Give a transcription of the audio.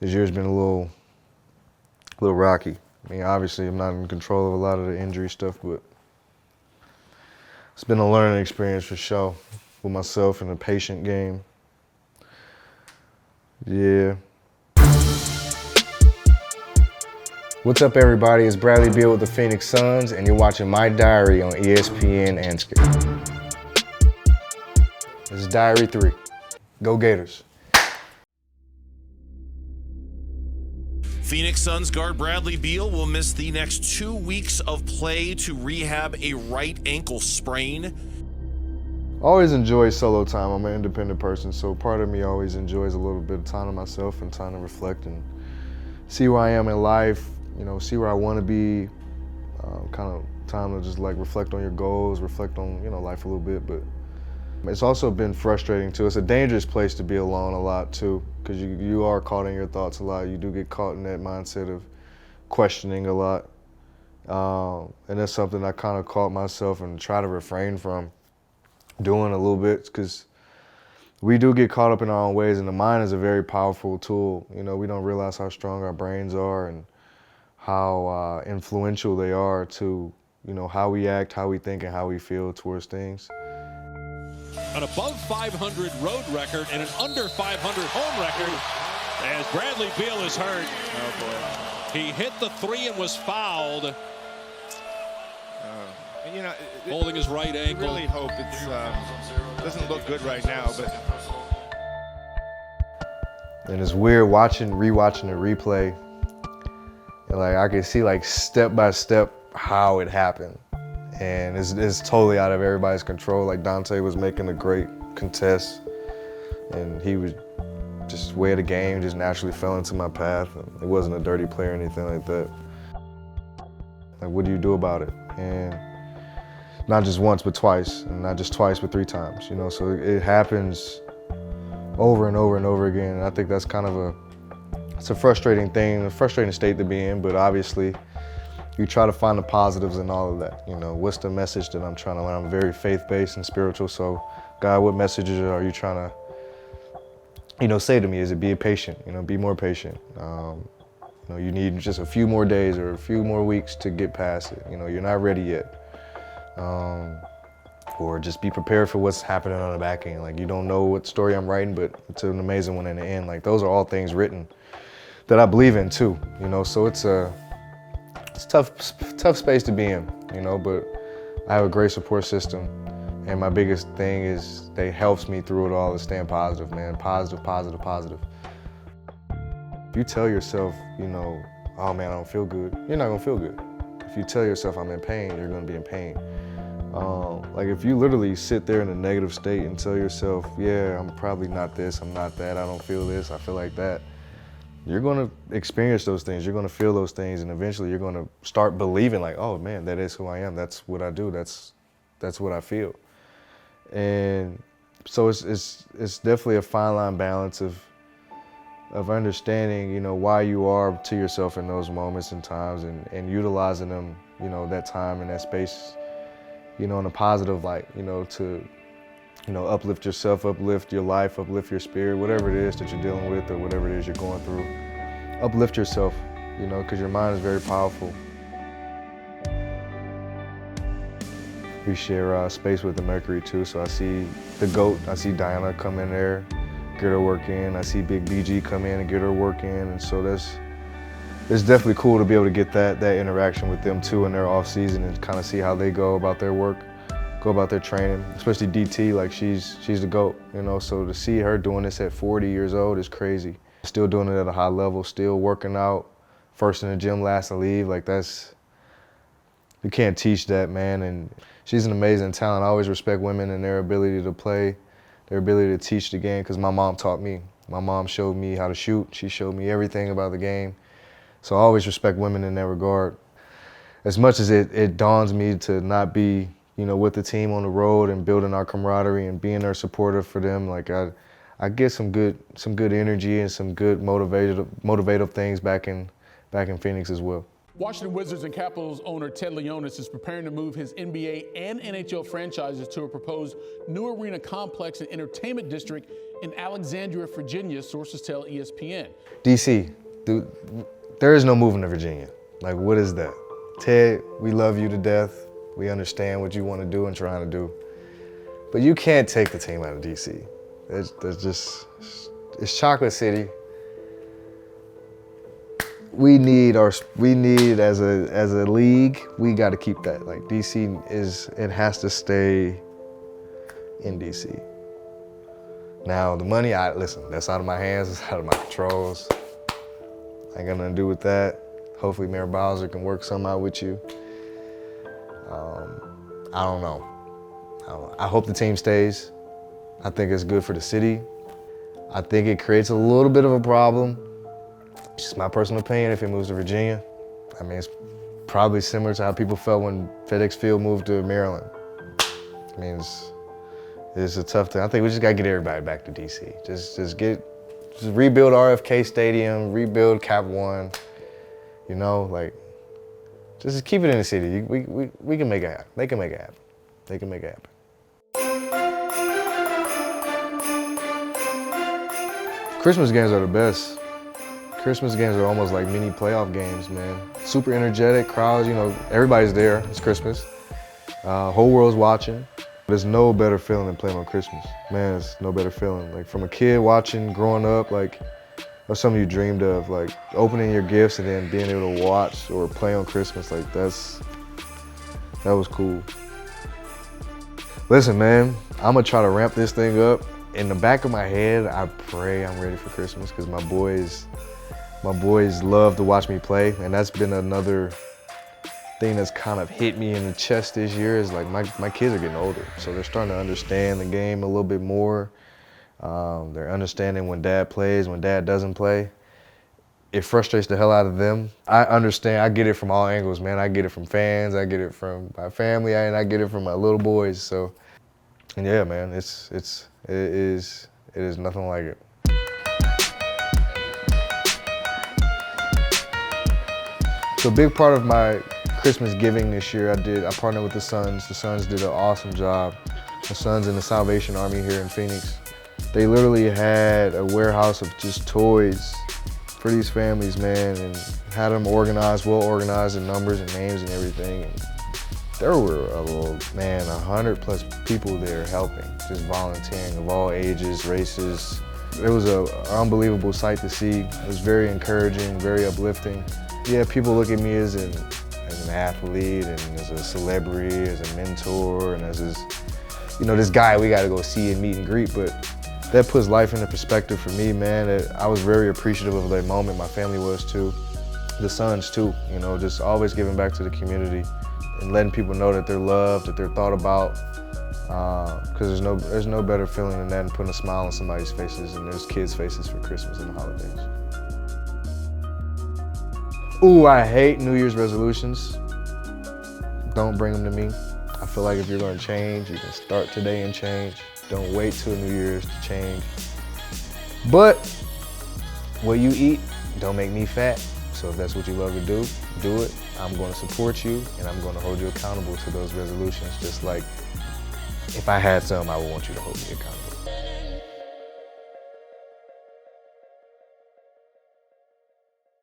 This year's been a little rocky. I mean, obviously I'm not in control of a lot of the injury stuff, but it's been a learning experience for sure with myself and the patient game. Yeah. What's up, everybody? It's Bradley Beal with the Phoenix Suns, and you're watching My Diary on ESPN Andscape. This is Diary 3. Go Gators. Phoenix Suns guard Bradley Beal will miss the next 2 weeks of play to rehab a right ankle sprain. Always enjoy solo time. I'm an independent person, so part of me always enjoys a little bit of time to myself and time to reflect and see where I am in life, you know, see where I want to be, kind of time to just like reflect on your goals, reflect on, you know, life a little bit. But it's also been frustrating too. It's a dangerous place to be alone a lot too, because you are caught in your thoughts a lot. You do get caught in that mindset of questioning a lot. And that's something I kind of caught myself and try to refrain from doing a little bit, because we do get caught up in our own ways, and the mind is a very powerful tool. You know, we don't realize how strong our brains are and how influential they are to, you know, how we act, how we think, and how we feel towards things. An above 500 road record and an under 500 home record as Bradley Beal is hurt. Oh boy. He hit the three and was fouled. You know, holding his right ankle. I really hope it doesn't look good right now, but. And it's weird rewatching the replay. And like I can see like step by step how it happened. And it's totally out of everybody's control. Like Dante was making a great contest, and he was just way of the game, just naturally fell into my path. And it wasn't a dirty play or anything like that. Like, what do you do about it? And not just once, but twice, and not just twice, but 3 times. You know, so it happens over and over and over again. And I think that's kind of it's a frustrating thing, a frustrating state to be in. But obviously, you try to find the positives in all of that. You know, what's the message that I'm trying to learn? I'm very faith-based and spiritual, so God, what messages are you trying to, you know, say to me? Is it be patient? You know, be more patient. You know, you need just a few more days or a few more weeks to get past it. You know, you're not ready yet. Or just be prepared for what's happening on the back end. Like, you don't know what story I'm writing, but it's an amazing one in the end. Like, those are all things written that I believe in too, you know, so it's a tough space to be in, you know, but I have a great support system, and my biggest thing is that helps me through it all is staying positive, man. Positive, positive, positive. If you tell yourself, you know, oh man, I don't feel good, you're not gonna feel good. If you tell yourself I'm in pain, you're gonna be in pain. Like if you literally sit there in a negative state and tell yourself, yeah, I'm probably not this, I'm not that, I don't feel this, I feel like that, you're gonna experience those things, you're gonna feel those things, and eventually you're gonna start believing like, oh man, that is who I am, that's what I do, that's what I feel. And so it's definitely a fine line balance of understanding, you know, why you are to yourself in those moments and times, and utilizing them, you know, that time and that space, you know, in a positive light, you know, to, you know, uplift yourself, uplift your life, uplift your spirit, whatever it is that you're dealing with or whatever it is you're going through. Uplift yourself, you know, because your mind is very powerful. We share space with the Mercury too, so I see the GOAT, I see Diana come in there, get her work in. I see Big BG come in and get her work in, and so it's definitely cool to be able to get that interaction with them too in their off season and kind of see how they go about their work, go about their training, especially DT, like she's the GOAT, you know, so to see her doing this at 40 years old is crazy. Still doing it at a high level, still working out, first in the gym, last to leave, like you can't teach that, man, and she's an amazing talent. I always respect women and their ability to play, their ability to teach the game, because my mom taught me. My mom showed me how to shoot, she showed me everything about the game, so I always respect women in that regard. As much as it dawns me to not be, you know, with the team on the road and building our camaraderie and being there supportive for them, like I get some good energy and some good motivative things back in Phoenix as well. Washington Wizards and Capitals owner Ted Leonsis is preparing to move his NBA and NHL franchises to a proposed new arena complex and entertainment district in Alexandria, Virginia, sources tell ESPN. DC, dude, there is no moving to Virginia. Like, what is that? Ted, we love you to death. We understand what you want to do and trying to do. But you can't take the team out of DC. It's Chocolate City. We need as a league, we got to keep that. Like, DC it has to stay in DC. Now the money, listen, that's out of my hands, it's out of my controls. I ain't got nothing to do with that. Hopefully Mayor Bowser can work something out with you. I don't know. I hope the team stays. I think it's good for the city. I think it creates a little bit of a problem. It's just my personal opinion if it moves to Virginia. I mean, it's probably similar to how people felt when FedEx Field moved to Maryland. I mean, it's a tough thing. I think we just gotta get everybody back to DC. Just rebuild RFK Stadium, rebuild Cap One. You know, like, just keep it in the city. We can make it happen. They can make it happen. They can make it happen. Christmas games are the best. Christmas games are almost like mini playoff games, man. Super energetic crowds, you know, everybody's there. It's Christmas. Whole world's watching. There's no better feeling than playing on Christmas. Man, it's no better feeling. Like, from a kid watching, growing up, like, that's something you dreamed of, like opening your gifts and then being able to watch or play on Christmas. Like, that was cool. Listen, man, I'm gonna try to ramp this thing up. In the back of my head, I pray I'm ready for Christmas because my boys love to watch me play, and that's been another thing that's kind of hit me in the chest this year is like my kids are getting older, so they're starting to understand the game a little bit more. They're understanding when dad plays, when dad doesn't play. It frustrates the hell out of them. I understand, I get it from all angles, man. I get it from fans, I get it from my family, and I get it from my little boys. So, and yeah, man, it is nothing like it. So a big part of my Christmas giving this year, I partnered with the Sons. The Sons did an awesome job. The Sons in the Salvation Army here in Phoenix. They literally had a warehouse of just toys for these families, man, and had them organized, well organized in numbers and names and everything. And there were 100+ people there helping, just volunteering of all ages, races. It was an unbelievable sight to see. It was very encouraging, very uplifting. Yeah, people look at me as an athlete and as a celebrity, as a mentor, and as this guy we gotta go see and meet and greet, but that puts life into perspective for me, man. I was very appreciative of that moment. My family was too. The Sons too, you know, just always giving back to the community and letting people know that they're loved, that they're thought about. Because there's no better feeling than that and putting a smile on somebody's faces and there's kids' faces for Christmas and the holidays. Ooh, I hate New Year's resolutions. Don't bring them to me. I feel like if you're gonna change, you can start today and change. Don't wait till New Year's to change. But what you eat, don't make me fat. So if that's what you love to do, do it. I'm gonna support you and I'm gonna hold you accountable to those resolutions, just like if I had some, I would want you to hold me accountable.